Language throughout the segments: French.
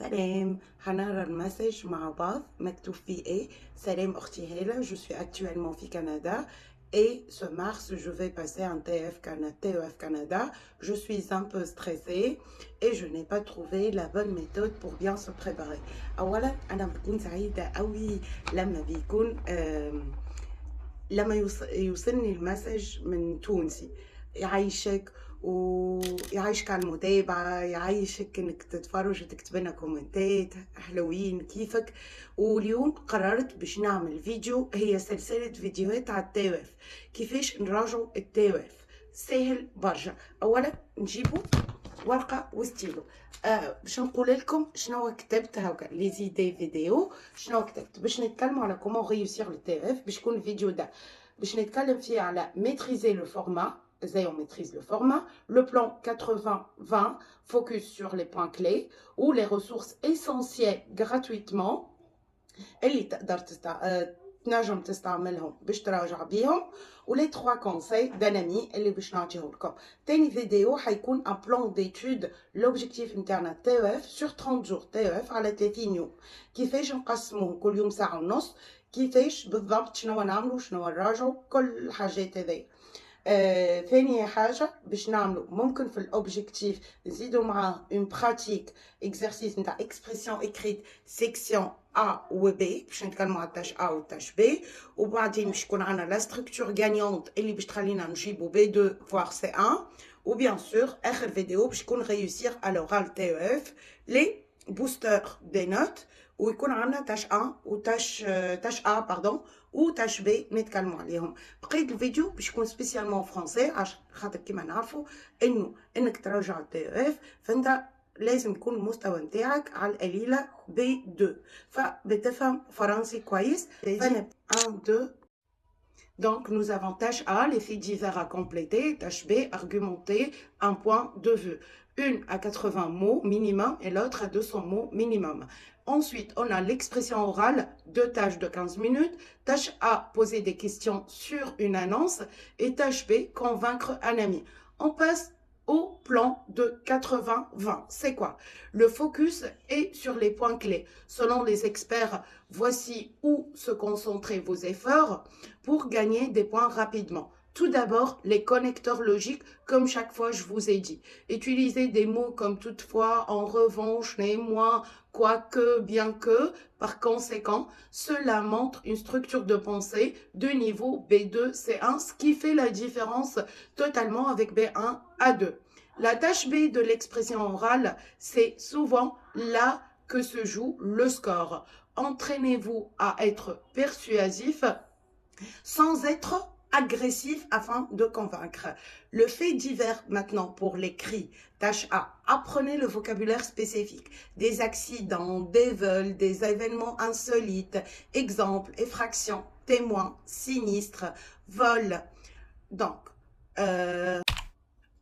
سلام، هنقرا المسج مع بعض مكتوب فيه ايه. سلام اختي هالة, je suis actuellement au Canada et ce mars je vais passer un TEF Canada. Je suis un peu stressée et je n'ai pas trouvé la bonne méthode pour bien se préparer. اولا انا بكون سعيدة قوي لما بيكون لما يوصلني المسج من تونسي يعيشك ويعيشك على المتابعة, يعيشك انك تتفرج وتكتب لنا كومنتات حلوين كيفك. واليوم قررت باش نعمل فيديو, هي سلسلة فيديوهات على التواف, كيفاش نراجعوا التواف. سهل برشا. اولا نجيبوا ورقة وستيلو باش نقول لكم شنو كتبت هكا لي زيدي فيديو. شنو كتبت باش نتكلموا على كومون ريوسير لو تي اف, باش يكون الفيديو ده باش نتكلم فيه على ميتريزي لو فورما. ازاي on maîtrise le format, le plan 80-20 focus sur les points clés ou les ressources essentielles gratuitement اللي تقدر تنجم تستعملهم باش تراجع بيهم, ولي 3 كونساي دانامي اللي باش نعطيه لكم. تاني فيديو حيكون ان بلان ديتود لوبجيكتيف نتاعنا تي اف سور 30 جور تي اف على 30 يوم, كيفاش نقسموه كل يوم ساعه ونص, كيفاش بالضبط شنو نعملوا شنو نراجعوا كل الحاجات هذي. ثاني حاجة باش نعملو ممكن في الأوبجيكتيف نزيدو معاه اون براتيك اكزرسيس نتاع اكسبرسيون اكريت سيكسيون A و B باش نتكلمو على التاش A و التاش B, وبعدين باش يكون عندنا لا ستركتور غانيونت اللي باش تخلينا نجيبو B2 فوار C1, و بيان سور آخر فيديو باش يكون ريوسير على لورال تي اف لي بوستر دي نوت, ويكون عندنا تاش A و تاش A باردون و تاش بي نتكلموا عليهم. بقيت الفيديو باش يكون سبيسيالمون فرونسي عشان خاطر كيما نعرفوا انك تراجع التي اف, فانت لازم يكون المستوى نتاعك على القليله بي 2, فبتفهم فرنسي كويس. فنبدا 1 2. Donc, nous avons tâche A, les faits divers à compléter. Tâche B, argumenter un point de vue. Une à 80 mots minimum et l'autre à 200 mots minimum. Ensuite, on a l'expression orale, 2 tâches de 15 minutes. Tâche A, poser des questions sur une annonce. Et tâche B, convaincre un ami. On passe au plan de 80-20. C'est quoi? Le focus est sur les points clés. Selon les experts, voici où se concentrer vos efforts pour gagner des points rapidement. Tout d'abord, les connecteurs logiques, comme chaque fois je vous ai dit. Utilisez des mots comme toutefois, en revanche, néanmoins, quoique, bien que. Par conséquent, cela montre une structure de pensée de niveau B2, C1, ce qui fait la différence totalement avec B1 à 2. La tâche B de l'expression orale, c'est souvent là que se joue le score. Entraînez-vous à être persuasif sans être agressif afin de convaincre. Le fait divers maintenant pour l'écrit. Tâche A. Apprenez le vocabulaire spécifique. Des accidents, des vols, des événements insolites. Exemple, effraction, témoin, sinistre, vol. Donc,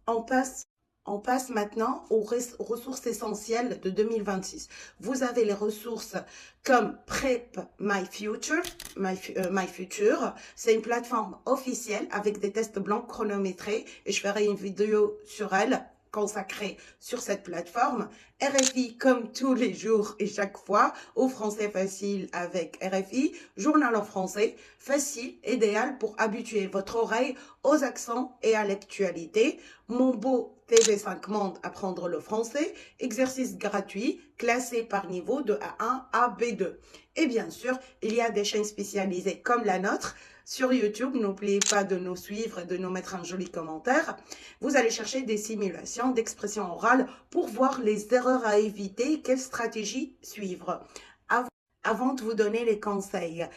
on passe maintenant aux ressources essentielles de 2026. Vous avez les ressources comme Prep My Future. My Future, c'est une plateforme officielle avec des tests blancs chronométrés et je ferai une vidéo sur elle consacrée sur cette plateforme. RFI comme tous les jours et chaque fois, au français facile avec RFI, journal en français, facile, idéal pour habituer votre oreille aux accents et à l'actualité. Mon beau TV5 Monde apprendre le français, exercice gratuit, classé par niveau de A1 à B2. Et bien sûr, il y a des chaînes spécialisées comme la nôtre sur YouTube. N'oubliez pas de nous suivre et de nous mettre un joli commentaire. Vous allez chercher des simulations d'expression orale pour voir les erreurs à éviter et quelle stratégie suivre. Avant de vous donner les conseils,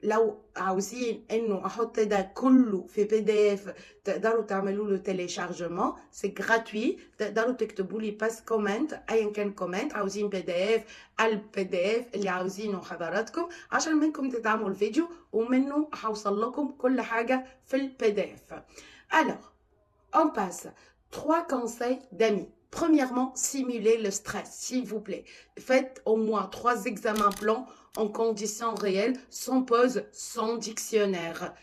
لو عاوزين انه احط ده كله في بي دي اف تقدروا تعملوا له تيليشارجمون, سي غراتوي. تقدروا تكتبوا لي باس كومنت, ايا كان كومنت عاوزين بي دي اف, البي دي اف اللي عاوزينه حضراتكم عشان منكم تدعموا الفيديو ومنه هوصل لكم كل حاجه في البي دي اف. Alors, on passe 3 conseils d'amis. Premièrement, simulez le stress, s'il vous plaît. Faites au moins 3 examens plans en conditions réelles, sans pause, sans dictionnaire.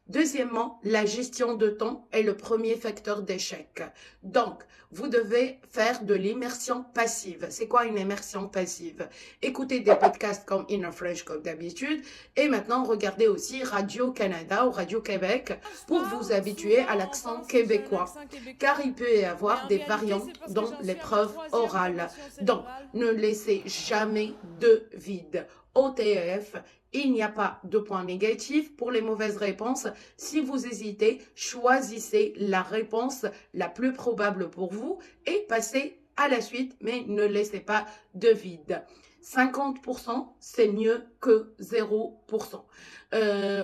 Deuxièmement, la gestion de temps est le premier facteur d'échec. Donc, vous devez faire de l'immersion passive. C'est quoi une immersion passive? Écoutez des podcasts comme Inner French comme d'habitude et maintenant regardez aussi Radio-Canada ou Radio-Québec pour vous habituer à l'accent québécois. Car il peut y avoir des variantes dans l'épreuve orale. Donc, ne laissez jamais de vide. Au TEF, il n'y a pas de points négatifs pour les mauvaises réponses. Si vous hésitez, choisissez la réponse la plus probable pour vous et passez à la suite, mais ne laissez pas de vide. 50%, c'est mieux que 0%.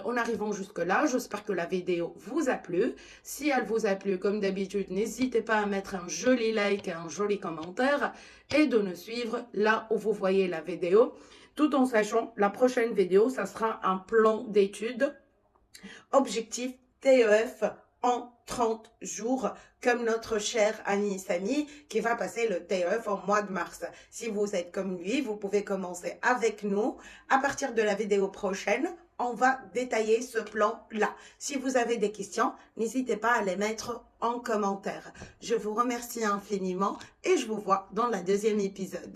En arrivant jusque-là, j'espère que la vidéo vous a plu. Si elle vous a plu, comme d'habitude, n'hésitez pas à mettre un joli like et un joli commentaire et de nous suivre là où vous voyez la vidéo. Tout en sachant, la prochaine vidéo, ça sera un plan d'études, objectif TEF en 30 jours, comme notre cher ami Samy qui va passer le TEF en mois de mars. Si vous êtes comme lui, vous pouvez commencer avec nous. À partir de la vidéo prochaine, on va détailler ce plan-là. Si vous avez des questions, n'hésitez pas à les mettre en commentaire. Je vous remercie infiniment et je vous vois dans le deuxième épisode.